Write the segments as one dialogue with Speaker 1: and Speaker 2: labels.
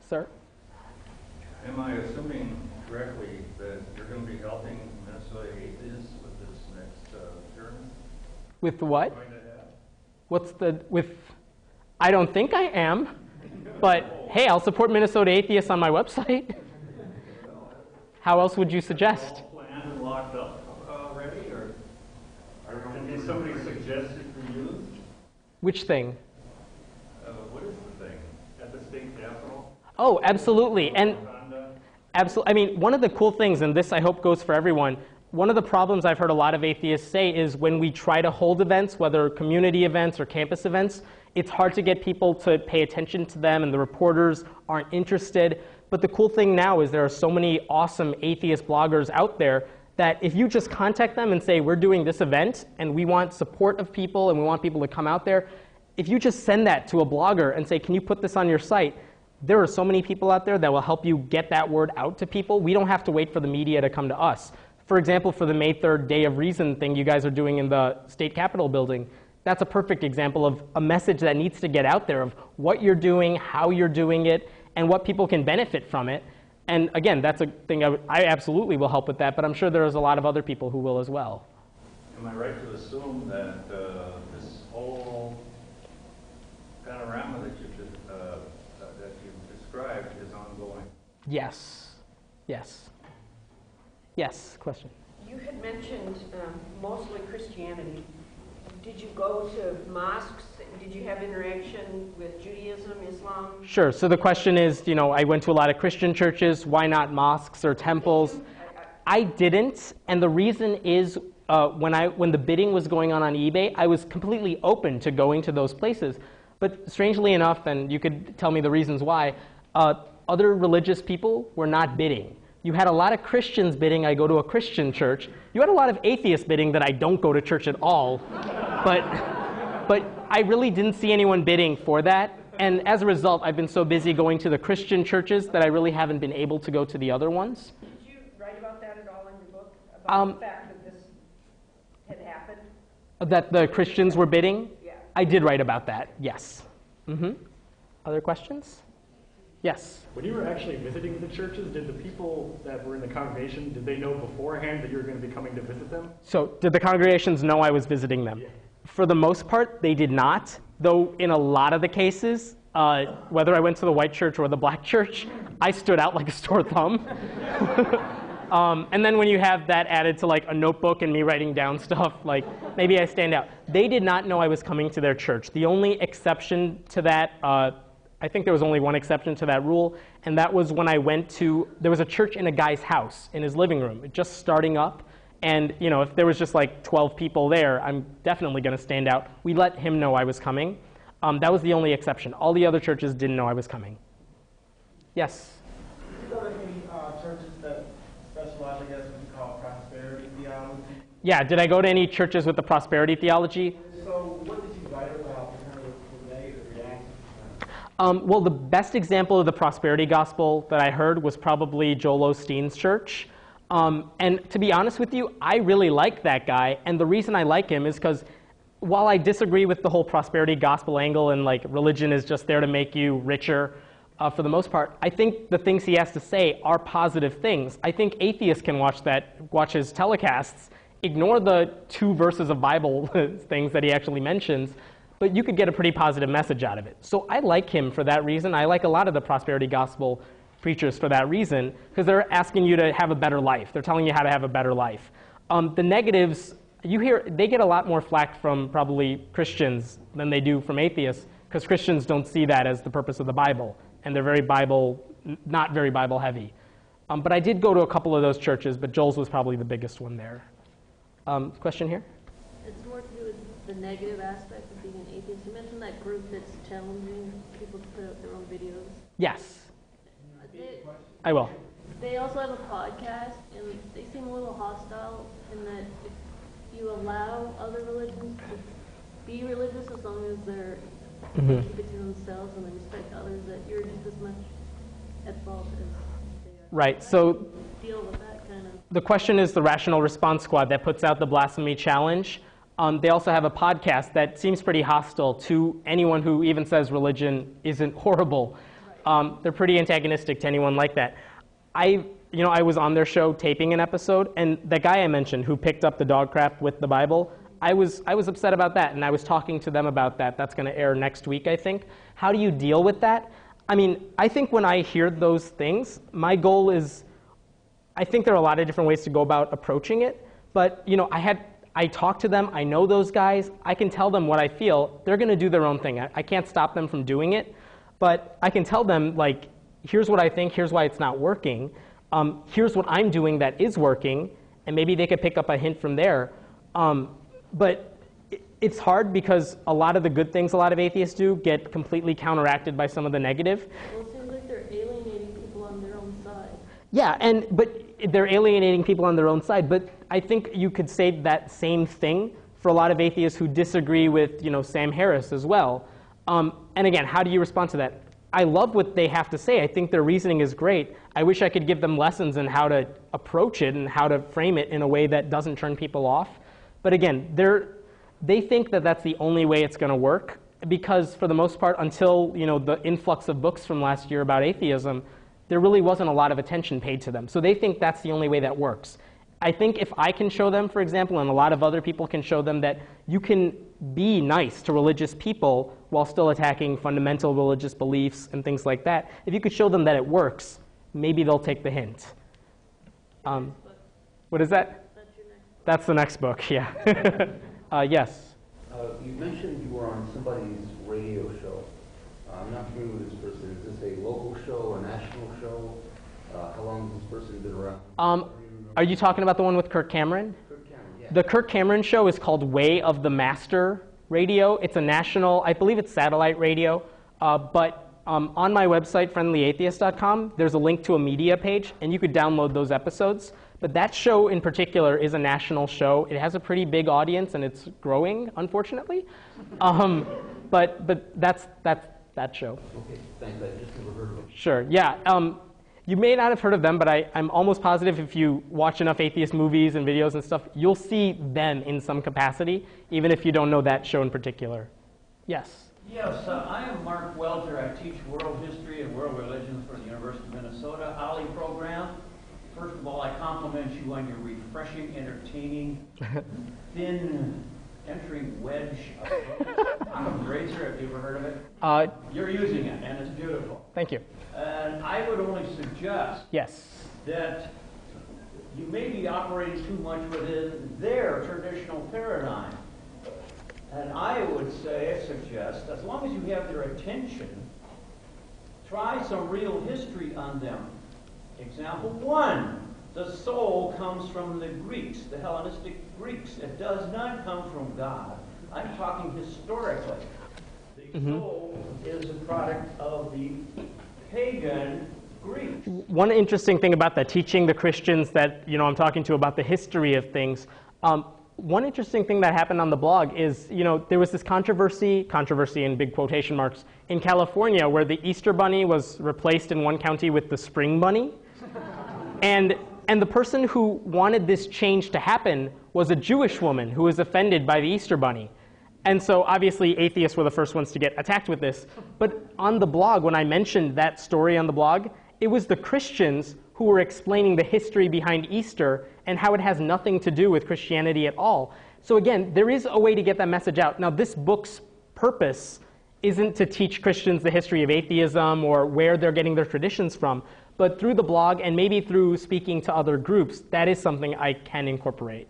Speaker 1: Sir?
Speaker 2: Am I assuming correctly that you're going to be helping Minnesota Atheists with this next term?
Speaker 1: With what? I don't think I am, but hey, I'll support Minnesota Atheists on my website. How else would you suggest?
Speaker 2: All planned and locked up already, or can somebody suggest it for you?
Speaker 1: Which thing?
Speaker 2: What is the thing? At the state capitol?
Speaker 1: Oh, absolutely. And absolutely. I mean, one of the cool things, and this I hope goes for everyone, one of the problems I've heard a lot of atheists say is when we try to hold events, whether community events or campus events, it's hard to get people to pay attention to them, and the reporters aren't interested. But the cool thing now is there are so many awesome atheist bloggers out there that if you just contact them and say, we're doing this event, and we want support of people, and we want people to come out there, if you just send that to a blogger and say, can you put this on your site, there are so many people out there that will help you get that word out to people. We don't have to wait for the media to come to us. For example, for the May 3rd Day of Reason thing you guys are doing in the state capitol building, that's a perfect example of a message that needs to get out there of what you're doing, how you're doing it, and what people can benefit from it. And again, that's a thing I absolutely will help with that, but I'm sure there's a lot of other people who will as well.
Speaker 2: Am I right to assume that this whole panorama that you've described is ongoing?
Speaker 1: Yes. Yes. Yes, question.
Speaker 3: You had mentioned mostly Christianity. Did you go to mosques? Did you have interaction with Judaism, Islam?
Speaker 1: Sure. So the question is, I went to a lot of Christian churches. Why not mosques or temples? I didn't. And the reason is when the bidding was going on eBay, I was completely open to going to those places. But strangely enough, and you could tell me the reasons why, other religious people were not bidding. You had a lot of Christians bidding, I go to a Christian church. You had a lot of atheists bidding that I don't go to church at all. But I really didn't see anyone bidding for that. And as a result, I've been so busy going to the Christian churches that I really haven't been able to go to the other ones.
Speaker 3: Did you write about that at all in your book? About the fact that this had happened?
Speaker 1: That the Christians were bidding?
Speaker 3: Yeah.
Speaker 1: I did write about that, yes. Other questions? Yes.
Speaker 4: When you were actually visiting the churches, did the people that were in the congregation, did they know beforehand that you were going to be coming to visit them?
Speaker 1: So did the congregations know I was visiting them?
Speaker 4: Yeah.
Speaker 1: For the most part, they did not, though in a lot of the cases, whether I went to the white church or the black church, I stood out like a sore thumb. And then when you have that added to like a notebook and me writing down stuff, like maybe I stand out. They did not know I was coming to their church. The only exception to that, I think there was only one exception to that rule, and that was when I went to, there was a church in a guy's house, in his living room, just starting up. And if there was just like 12 people there, I'm definitely going to stand out. We let him know I was coming. That was the only exception. All the other churches didn't know I was coming. Yes?
Speaker 5: Did you go to any churches that specialize, I guess, what you call prosperity theology?
Speaker 1: Yeah, did I go to any churches with the prosperity theology?
Speaker 5: So what did you write about in terms of the negative reaction?
Speaker 1: Well, the best example of the prosperity gospel that I heard was probably Joel Osteen's church. And to be honest with you, I really like that guy. And the reason I like him is because while I disagree with the whole prosperity gospel angle and like religion is just there to make you richer, for the most part, I think the things he has to say are positive things. I think atheists can watch his telecasts, ignore the 2 verses of Bible things that he actually mentions, but you could get a pretty positive message out of it. So I like him for that reason. I like a lot of the prosperity gospel preachers for that reason, because they're asking you to have a better life. They're telling you how to have a better life. The negatives, they get a lot more flack from probably Christians than they do from atheists, because Christians don't see that as the purpose of the Bible, and they're not very Bible heavy. But I did go to a couple of those churches, but Joel's was probably the biggest one there. Question here?
Speaker 6: It's more to do with the negative aspect of being an atheist. You mentioned that group that's challenging people to put out their own videos.
Speaker 1: Yes. I will.
Speaker 6: They also have a podcast, and they seem a little hostile in that if you allow other religions to be religious as long as they're keep it to themselves and they respect others, that you're just as much at fault as they are.
Speaker 1: Right. So
Speaker 6: deal with that kind of.
Speaker 1: The question is the Rational Response Squad that puts out the Blasphemy Challenge. They also have a podcast that seems pretty hostile to anyone who even says religion isn't horrible. They're pretty antagonistic to anyone like that. I was on their show taping an episode, and the guy I mentioned who picked up the dog crap with the Bible, I was upset about that, and I was talking to them about that. That's going to air next week, I think. How do you deal with that? I mean, I think when I hear those things, my goal is, I think there are a lot of different ways to go about approaching it, but I talk to them, I know those guys, I can tell them what I feel. They're going to do their own thing. I can't stop them from doing it, but I can tell them, like, here's what I think, here's why it's not working, here's what I'm doing that is working, and maybe they could pick up a hint from there. But it's hard because a lot of the good things a lot of atheists do get completely counteracted by some of the negative.
Speaker 6: Well, it seems like they're alienating people on their own side.
Speaker 1: Yeah, but they're alienating people on their own side. But I think you could say that same thing for a lot of atheists who disagree with, Sam Harris as well. And again, how do you respond to that? I love what they have to say. I think their reasoning is great. I wish I could give them lessons in how to approach it and how to frame it in a way that doesn't turn people off. But again, they think that that's the only way it's going to work, because for the most part, until the influx of books from last year about atheism, there really wasn't a lot of attention paid to them. So they think that's the only way that works. I think if I can show them, for example, and a lot of other people can show them, that you can be nice to religious people while still attacking fundamental religious beliefs and things like that, if you could show them that it works, maybe they'll take the hint. What is that? That's the next book, yeah. Yes.
Speaker 7: You mentioned you were on somebody's radio show. I'm not familiar with this person. Is this a local show, a national show? How long has this person been around?
Speaker 1: Are you talking about the one with Kirk Cameron?
Speaker 7: Kirk Cameron, yeah.
Speaker 1: The Kirk Cameron show is called Way of the Master Radio. It's a national, I believe it's satellite radio. But on my website, friendlyatheist.com, there's a link to a media page, and you could download those episodes. But that show in particular is a national show. It has a pretty big audience, and it's growing, unfortunately. But that's that show.
Speaker 7: Okay, thanks. I just never heard of it.
Speaker 1: Sure, yeah. You may not have heard of them, but I'm almost positive if you watch enough atheist movies and videos and stuff, you'll see them in some capacity, even if you don't know that show in particular. Yes?
Speaker 8: Yes, I am Mark Welter. I teach world history and world religions for the University of Minnesota OLLI program. First of all, I compliment you on your refreshing, entertaining, thin, entering wedge Occam's razor. Have you ever heard of it? You're using it, and it's beautiful.
Speaker 1: Thank you.
Speaker 8: And I would only suggest that you may be operating too much within their traditional paradigm. And I would suggest, as long as you have their attention, try some real history on them. Example 1, the soul comes from the Greeks, the Hellenistic Greeks. It does not come from God. I'm talking historically. The soul is a product of the pagan Greeks.
Speaker 1: One interesting thing about that, teaching the Christians that I'm talking to about the history of things, one interesting thing that happened on the blog is, there was this controversy in big quotation marks, in California where the Easter Bunny was replaced in one county with the Spring Bunny. And the person who wanted this change to happen was a Jewish woman who was offended by the Easter Bunny. And so obviously atheists were the first ones to get attacked with this. But on the blog, when I mentioned that story on the blog, it was the Christians who were explaining the history behind Easter and how it has nothing to do with Christianity at all. So again, there is a way to get that message out. Now, this book's purpose isn't to teach Christians the history of atheism or where they're getting their traditions from, but through the blog and maybe through speaking to other groups, that is something I can incorporate.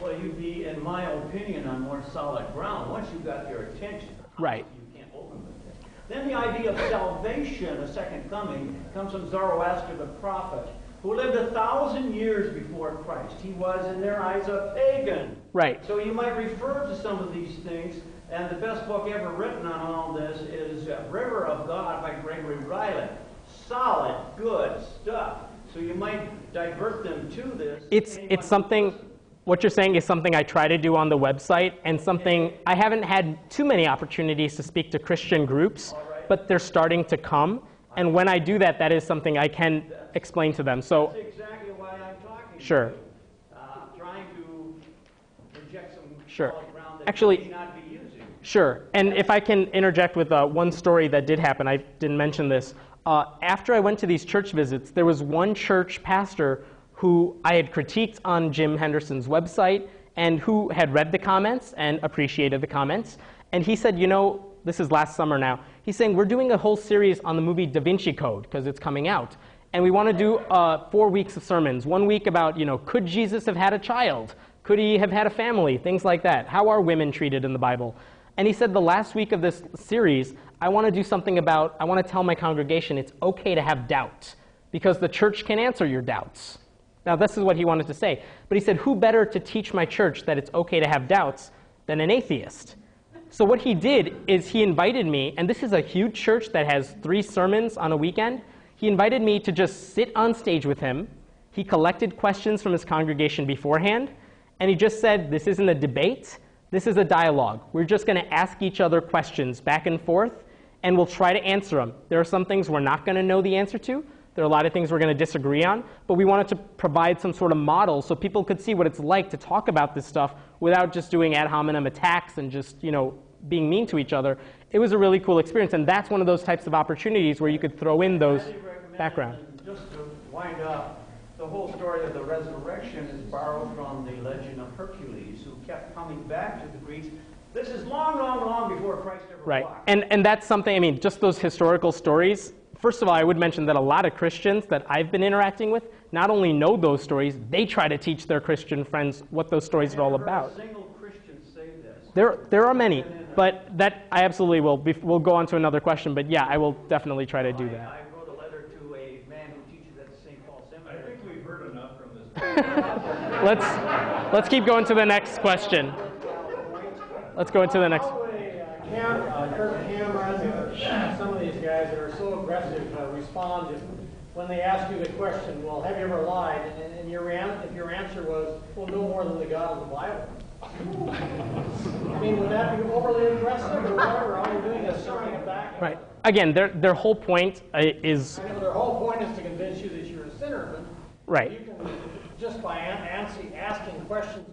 Speaker 8: Well, you'd be, in my opinion, on more solid ground once you've got their attention.
Speaker 1: Right.
Speaker 8: You can't open with it. Then the idea of salvation, a second coming, comes from Zoroaster the prophet, who lived 1,000 years before Christ. He was, in their eyes, a pagan.
Speaker 1: Right.
Speaker 8: So you might refer to some of these things, and the best book ever written on all this is River of God by Gregory Riley. Solid, good stuff. So you might divert them to this.
Speaker 1: It's something, what you're saying is something I try to do on the website, and something I haven't had too many opportunities to speak to Christian groups, but they're starting to come. And when I do that, that is something I can explain to them. So
Speaker 8: that's exactly why I'm talking
Speaker 1: sure.
Speaker 8: to you. Trying to inject some
Speaker 1: Sure.
Speaker 8: solid ground that
Speaker 1: Actually,
Speaker 8: you may not be using.
Speaker 1: Sure. And if I can interject with one story that did happen, I didn't mention this. after I went to these church visits, there was one church pastor who I had critiqued on Jim Henderson's website and who had read the comments and appreciated the comments. And he said, you know, this is last summer now, he's saying, we're doing a whole series on the movie Da Vinci Code because it's coming out. And we want to do 4 weeks of sermons. 1 week about, you know, could Jesus have had a child? Could he have had a family? Things like that. How are women treated in the Bible? And he said the last week of this series, I want to do something about, I want to tell my congregation it's okay to have doubt because the church can answer your doubts. Now, this is what he wanted to say. But he said, who better to teach my church that it's okay to have doubts than an atheist? So what he did is he invited me, and this is a huge church that has 3 sermons on a weekend. He invited me to just sit on stage with him. He collected questions from his congregation beforehand, and he just said, this isn't a debate, this is a dialogue. We're just going to ask each other questions back and forth, and we'll try to answer them. There are some things we're not going to know the answer to. There are a lot of things we're going to disagree on, but we wanted to provide some sort of model so people could see what it's like to talk about this stuff without just doing ad hominem attacks and just, you know, being mean to each other. It was a really cool experience, and that's one of those types of opportunities where you could throw in those background.
Speaker 8: Just to wind up, the whole story of the resurrection is borrowed from the Legend of Hercules, who kept coming back to the Greeks. This is long, long, long before Christ ever walked.
Speaker 1: And that's something, I mean, just those historical stories. First of all, I would mention that a lot of Christians that I've been interacting with not only know those stories, they try to teach their Christian friends what those stories are all about.
Speaker 8: A single Christian say this.
Speaker 1: There are many, but that I absolutely will. We'll go on to another question, but yeah, I will definitely try to do that.
Speaker 8: I wrote a letter to a man who teaches at the St. Paul Seminary.
Speaker 2: I think we've heard enough from this.
Speaker 1: Let's keep going to the next question. Let's go into the next.
Speaker 9: Kirk Cameron, or some of these guys that are so aggressive respond when they ask you the question, well, have you ever lied? And if your answer was, well, no more than the God of the Bible. I mean, would that be overly aggressive or whatever? All you're doing is throwing it back.
Speaker 1: Right. Again, their whole point is...
Speaker 9: I know their whole point is to convince you that you're a sinner, but
Speaker 1: right.
Speaker 9: You can, just by asking questions,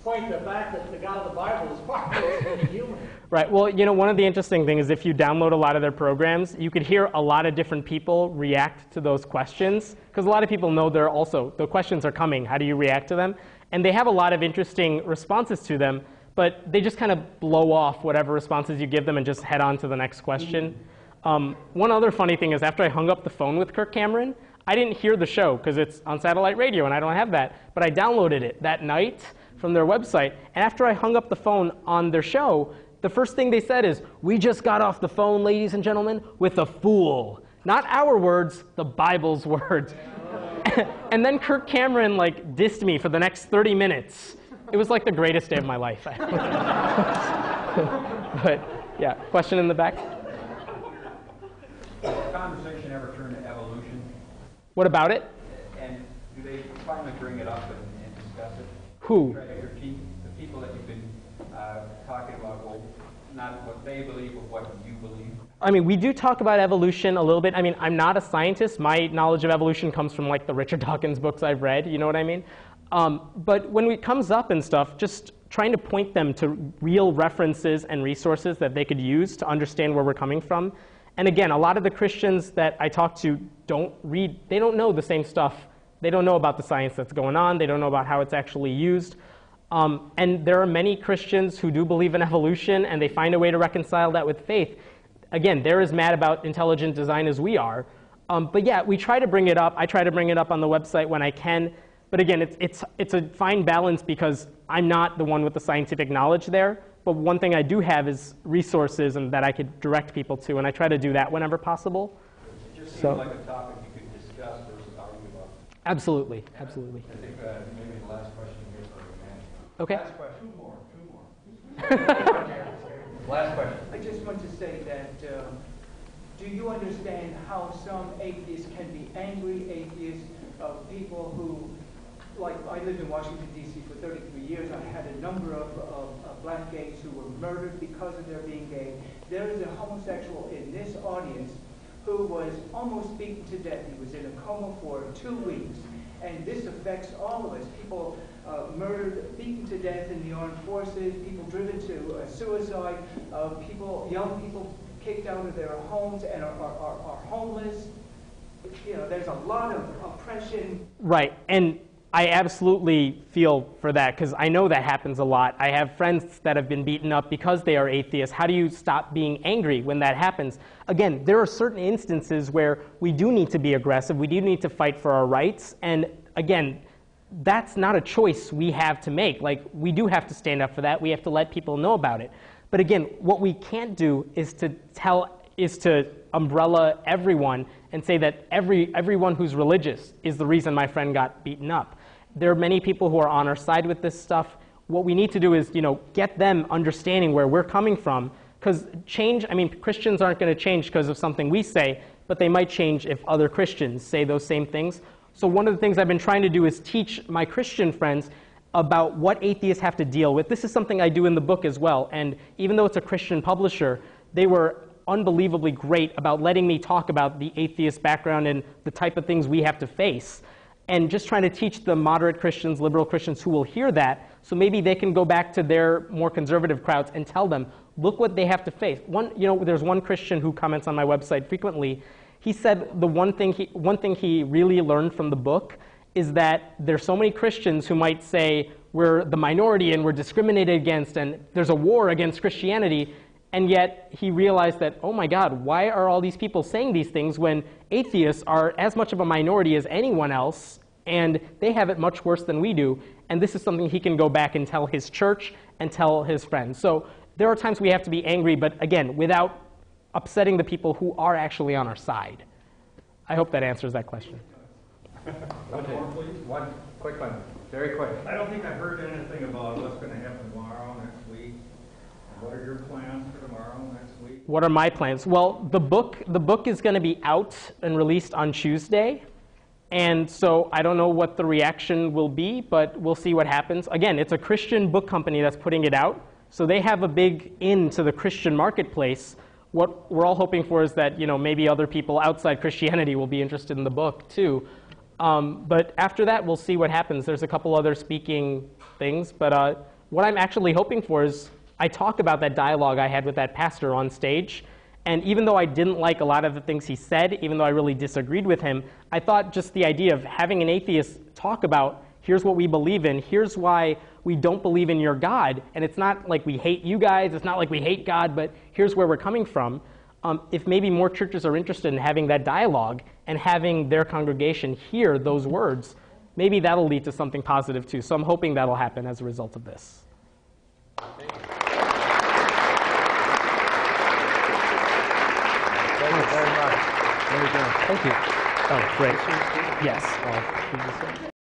Speaker 9: point the fact that the God of the Bible is far more human.
Speaker 1: Right. Well, you know, one of the interesting things is if you download a lot of their programs, you could hear a lot of different people react to those questions, because a lot of people know the questions are coming. How do you react to them? And they have a lot of interesting responses to them, but they just kind of blow off whatever responses you give them and just head on to the next question. One other funny thing is after I hung up the phone with Kirk Cameron, I didn't hear the show because it's on satellite radio and I don't have that, but I downloaded it that night from their website. And after I hung up the phone on their show, the first thing they said is, we just got off the phone, ladies and gentlemen, with a fool. Not our words, the Bible's words. And then Kirk Cameron dissed me for the next 30 minutes. It was like the greatest day of my life. But yeah, question in the back?
Speaker 10: Does the conversation ever turn to evolution?
Speaker 1: What about it?
Speaker 10: And do they finally bring it up and discuss it?
Speaker 1: Who?
Speaker 10: The people that you've been talking about, well, not what they believe, but what you believe.
Speaker 1: I mean, we do talk about evolution a little bit. I mean, I'm not a scientist. My knowledge of evolution comes from the Richard Dawkins books I've read, you know what I mean? But when it comes up and stuff, just trying to point them to real references and resources that they could use to understand where we're coming from. And again, a lot of the Christians that I talk to they don't know the same stuff. They don't know about the science that's going on. They don't know about how it's actually used. And there are many Christians who do believe in evolution, and they find a way to reconcile that with faith. Again, they're as mad about intelligent design as we are. But yeah, we try to bring it up. I try to bring it up on the website when I can. But again, it's a fine balance because I'm not the one with the scientific knowledge there. But one thing I do have is resources and that I could direct people to, and I try to do that whenever possible.
Speaker 10: It just seems like a topic you could discuss versus argue about.
Speaker 1: Absolutely, absolutely.
Speaker 10: I think maybe the last question here for you, man.
Speaker 1: Okay.
Speaker 10: Last question. Two more. Last question.
Speaker 11: I just want to say that, do you understand how some atheists can be angry atheists, people who, I lived in Washington, D.C. for 33 years. I had a number of black gays who were murdered because of their being gay. There is a homosexual in this audience who was almost beaten to death. He was in a coma for 2 weeks. And this affects all of us. People murdered, beaten to death in the armed forces, people driven to suicide, young people kicked out of their homes and are homeless. You know, there's a lot of oppression.
Speaker 1: Right, and I absolutely feel for that because I know that happens a lot. I have friends that have been beaten up because they are atheists. How do you stop being angry when that happens? Again, there are certain instances where we do need to be aggressive. We do need to fight for our rights. And again, that's not a choice we have to make. Like, we do have to stand up for that. We have to let people know about it. But again, what we can't do is to umbrella everyone and say that everyone who's religious is the reason my friend got beaten up. There are many people who are on our side with this stuff. What we need to do is, get them understanding where we're coming from. Because Christians aren't going to change because of something we say, but they might change if other Christians say those same things. So one of the things I've been trying to do is teach my Christian friends about what atheists have to deal with. This is something I do in the book as well. And even though it's a Christian publisher, they were unbelievably great about letting me talk about the atheist background and the type of things we have to face. And just trying to teach the moderate Christians, liberal Christians who will hear that, so maybe they can go back to their more conservative crowds and tell them, look what they have to face. There's one Christian who comments on my website frequently. He said the one thing he really learned from the book is that there's so many Christians who might say we're the minority and we're discriminated against and there's a war against Christianity. And yet he realized that, oh my God, why are all these people saying these things when atheists are as much of a minority as anyone else, and they have it much worse than we do? And this is something he can go back and tell his church and tell his friends. So there are times we have to be angry, but again, without upsetting the people who are actually on our side. I hope that answers that question.
Speaker 2: One more, please. One quick one. Very quick. I don't think I've heard anything about what's going to happen tomorrow, next week. What are your plans for tomorrow, next week?
Speaker 1: What are my plans? Well, the book is going to be out and released on Tuesday. And so I don't know what the reaction will be, but we'll see what happens. Again, it's a Christian book company that's putting it out. So they have a big in to the Christian marketplace. What we're all hoping for is that, maybe other people outside Christianity will be interested in the book too. But after that, we'll see what happens. There's a couple other speaking things. But what I'm actually hoping for is I talk about that dialogue I had with that pastor on stage. And even though I didn't like a lot of the things he said, even though I really disagreed with him, I thought just the idea of having an atheist talk about, here's what we believe in, here's why we don't believe in your God, and it's not like we hate you guys, it's not like we hate God, but here's where we're coming from. If maybe more churches are interested in having that dialogue and having their congregation hear those words, maybe that'll lead to something positive too. So I'm hoping that'll happen as a result of this.
Speaker 7: Thank you very much.
Speaker 1: Thank you. Oh, great. Yes.